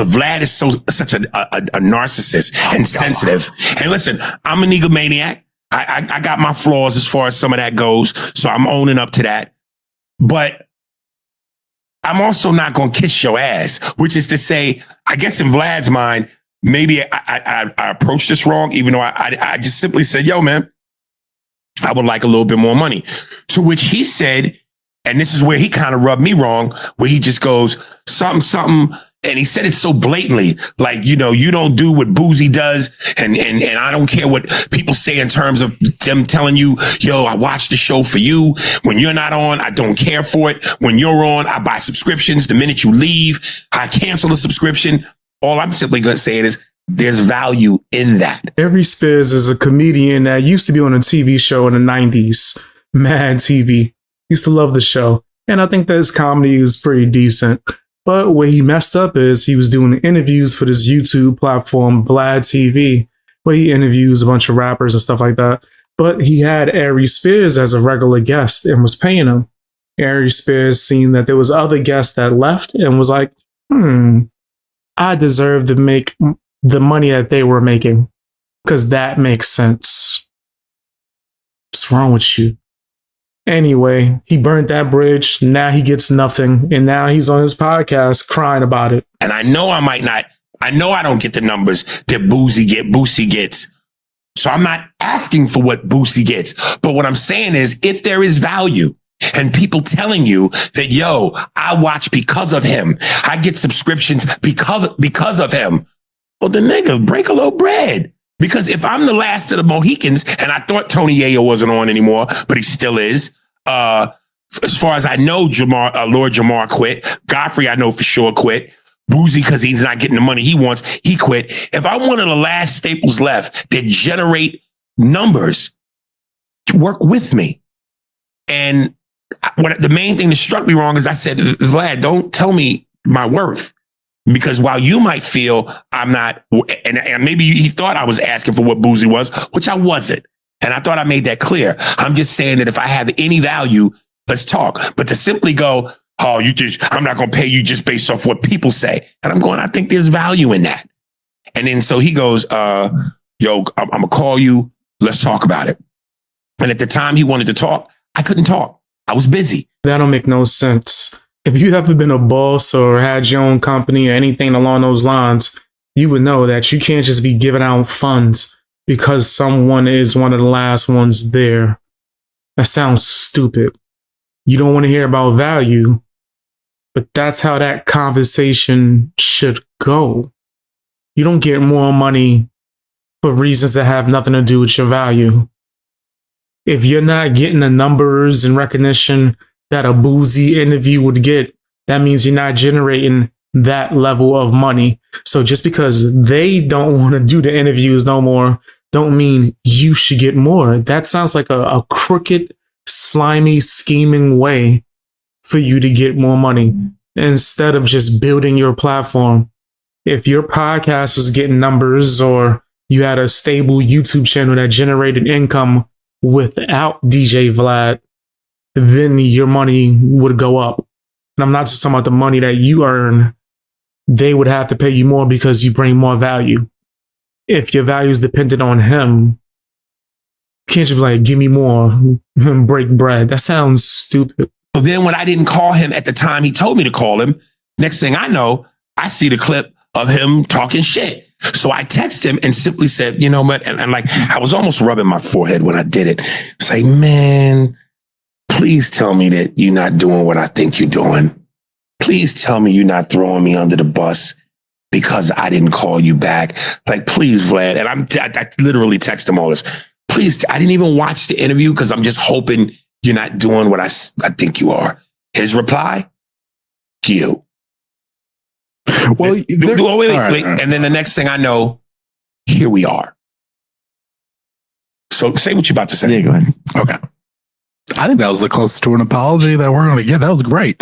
But Vlad is such a narcissist and sensitive. And listen, I'm an egomaniac. I got my flaws as far as some of that goes. So I'm owning up to that. But I'm also not going to kiss your ass, which is to say, I guess in Vlad's mind, maybe I approached this wrong, even though I just simply said, yo, man, I would like a little bit more money. To which he said, and this is where he kind of rubbed me wrong, where he just goes, something. And he said it so blatantly, like, you don't do what Boozy does. And I don't care what people say in terms of them telling you, yo, I watch the show for you. When you're not on, I don't care for it. When you're on, I buy subscriptions. The minute you leave, I cancel the subscription. All I'm simply going to say is there's value in that. Aries Spears is a comedian that used to be on a TV show in the 90s, Mad TV. Used to love the show. And I think that his comedy is pretty decent. But where he messed up is he was doing interviews for this YouTube platform, Vlad TV, where he interviews a bunch of rappers and stuff like that. But he had Aries Spears as a regular guest and was paying him. Aries Spears seen that there was other guests that left and was like, I deserve to make the money that they were making because that makes sense. What's wrong with you? Anyway, he burnt that bridge. Now he gets nothing. And now he's on his podcast crying about it. And I know I don't get the numbers that Boosie gets. So I'm not asking for what Boosie gets. But what I'm saying is if there is value and people telling you that, yo, I watch because of him, I get subscriptions because of him. Well, the nigga, break a little bread. Because if I'm the last of the Mohicans, and I thought Tony Yayo wasn't on anymore, but he still is. As far as I know, Lord Jamar quit. Godfrey, I know for sure quit. Boozy, because he's not getting the money he wants, he quit. If I'm one of the last staples left that generate numbers, work with me. And the main thing that struck me wrong is I said, Vlad, don't tell me my worth. Because while you might feel I'm not, and maybe he thought I was asking for what Boozy was, which I wasn't. And I thought I made that clear. I'm just saying that if I have any value, let's talk. But to simply go, oh, I'm not going to pay you just based off what people say. And I'm going, I think there's value in that. And then so he goes, yo, I'm going to call you. Let's talk about it. And at the time he wanted to talk, I couldn't talk. I was busy. That don't make no sense. If you ever been a boss or had your own company or anything along those lines, you would know that you can't just be giving out funds because someone is one of the last ones there. That sounds stupid. You don't want to hear about value, but that's how that conversation should go. You don't get more money for reasons that have nothing to do with your value. If you're not getting the numbers and recognition that a Boozy interview would get, that means you're not generating that level of money. So just because they don't want to do the interviews no more, don't mean you should get more. That sounds like a crooked, slimy, scheming way for you to get more money instead of just building your platform. If your podcast was getting numbers or you had a stable YouTube channel that generated income without DJ Vlad, then your money would go up. And I'm not just talking about the money that you earn. They would have to pay you more because you bring more value. If your value is dependent on him, can't you be like, give me more and break bread? That sounds stupid. So then when I didn't call him at the time he told me to call him, next thing I know, I see the clip of him talking shit. So I texted him and simply said, you know what? And like, I was almost rubbing my forehead when I did it. Say, man, please tell me that you're not doing what I think you're doing. Please tell me you're not throwing me under the bus because I didn't call you back. Like, please, Vlad. And I literally text him all this. Please, I didn't even watch the interview because I'm just hoping you're not doing what I think you are. His reply, you. Well, wait. And then the next thing I know, here we are. So say what you're about to say. Yeah, go ahead. Okay. I think that was the closest to an apology that we're going to get. That was great.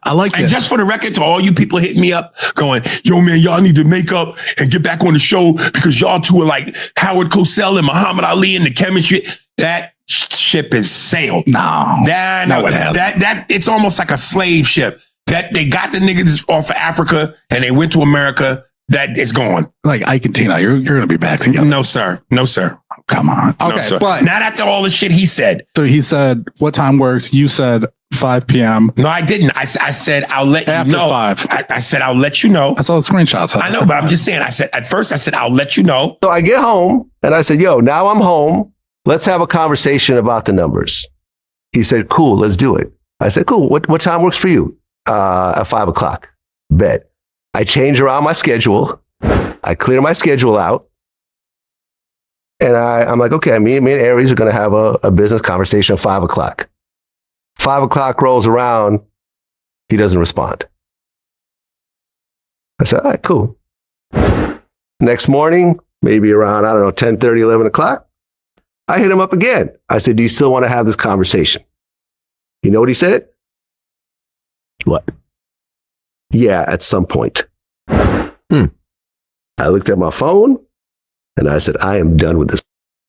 I like that. And just for the record, to all you people hitting me up going, yo, man, y'all need to make up and get back on the show because y'all two are like Howard Cosell and Muhammad Ali and the chemistry. That ship is sailed. No, it hasn't. That it's almost like a slave ship. that they got the niggas off of Africa and they went to America, that is gone. Like Ike and Tina, you're going to be back together. No, sir. No, sir. Oh, come on. Okay, no, sir. but not after all the shit he said. So he said, what time works? You said 5 p.m. No, I didn't. I said, I'll let After you know. 5. I said, I'll let you know. I saw the screenshots. I know, but I'm just saying, at first I said, I'll let you know. So I get home and I said, yo, now I'm home. Let's have a conversation about the numbers. He said, cool, let's do it. I said, cool. What time works for you? At 5 o'clock. Bet. I change around my schedule. I clear my schedule out. And I'm like, okay, me and Aries are going to have a business conversation at 5 o'clock. 5 o'clock rolls around. He doesn't respond. I said, all right, cool. Next morning, maybe around, 10:30, 11 o'clock, I hit him up again. I said, do you still want to have this conversation? You know what he said? What? Yeah, at some point. I looked at my phone and I said, I am done with this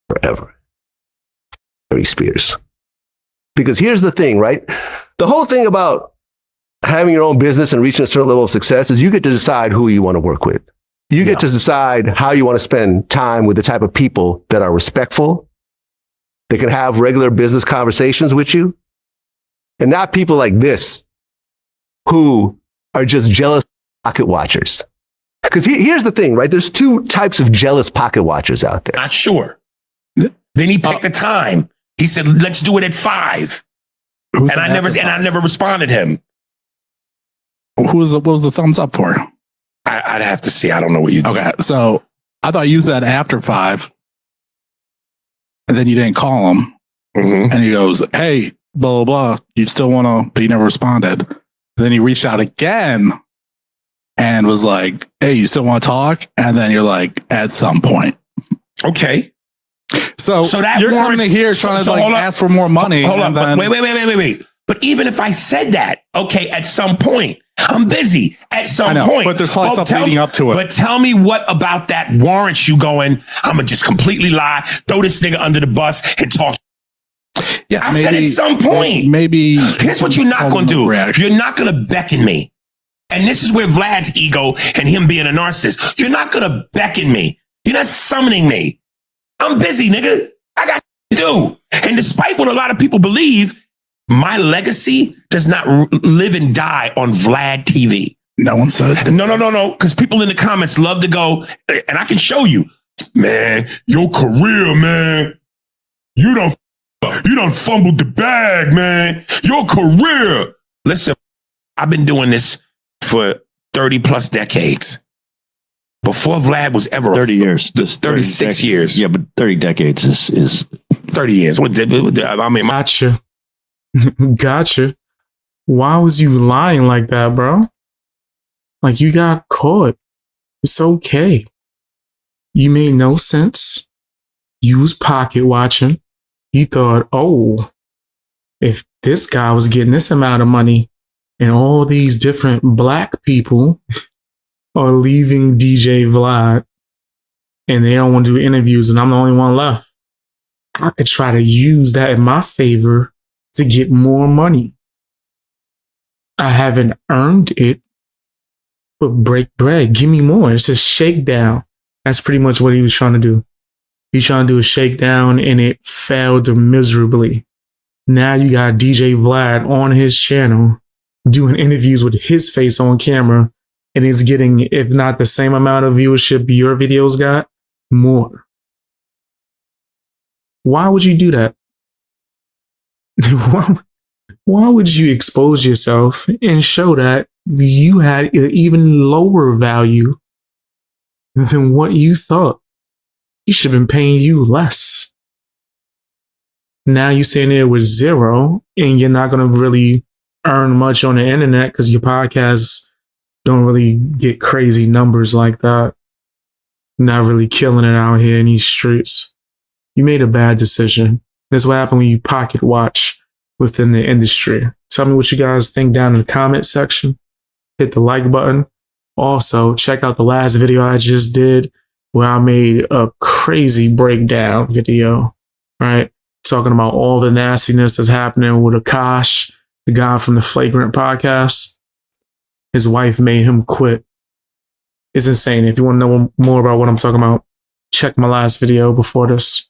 forever. Aries Spears. Because here's the thing, right? The whole thing about having your own business and reaching a certain level of success is you get to decide who you want to work with. You get to decide how you want to spend time with the type of people that are respectful, that can have regular business conversations with you, and not people like this who are just jealous pocket watchers. Because here's the thing, right? There's two types of jealous pocket watchers out there. Not sure. Then he picked the time. He said, let's do it at 5. And I never responded him. What was the thumbs up for? I'd have to see. I don't know what you do. Okay, so I thought you said after 5, and then you didn't call him, and he goes, "Hey, blah blah blah. You still want to?" But you never responded. And then he reached out again and was like, "Hey, you still want to talk?" And then you're like, "At some point." Okay. So that you're coming in here trying to ask for more money. Hold on. Then... Wait. But even if I said that, okay, at some point, I'm busy. At some point. But there's probably something leading up to it. But tell me what about that warrants you going, I'm going to just completely lie, throw this nigga under the bus and talk. Yeah, I said at some point. Maybe. Here's what you're not going to do. You're not going to beckon me. And this is where Vlad's ego and him being a narcissist. You're not going to beckon me. You're not summoning me. I'm busy, nigga. I got to do. And despite what a lot of people believe, my legacy does not live and die on Vlad TV. No one said. No. Because people in the comments love to go, and I can show you, man, your career, man. You done fumbled the bag, man. Your career. Listen, I've been doing this for 30 plus decades. Before Vlad was ever 30 years. 36 years. Yeah, but 30 decades is 30 years. I mean, Gotcha. Why was you lying like that, bro? Like, you got caught. It's okay. You made no sense. You was pocket watching. You thought, oh, if this guy was getting this amount of money and all these different black people are leaving DJ Vlad and they don't want to do interviews and I'm the only one left, I could try to use that in my favor to get more money. I haven't earned it, but break bread. Give me more. It's a shakedown. That's pretty much what he was trying to do. He's trying to do a shakedown and it failed miserably. Now you got DJ Vlad on his channel doing interviews with his face on camera and it's getting, if not the same amount of viewership your videos got, more. Why would you do that? Why would you expose yourself and show that you had an even lower value than what you thought? He should have been paying you less. Now you're sitting there with 0 and you're not going to really earn much on the internet because your podcasts don't really get crazy numbers like that. Not really killing it out here in these streets. You made a bad decision. That's what happened when you pocket watch within the industry. Tell me what you guys think down in the comment section. Hit the like button. Also, check out the last video I just did where I made a crazy breakdown video, right? Talking about all the nastiness that's happening with Akash, the guy from the Flagrant podcast. his wife made him quit. It's insane. If you want to know more about what I'm talking about, check my last video before this.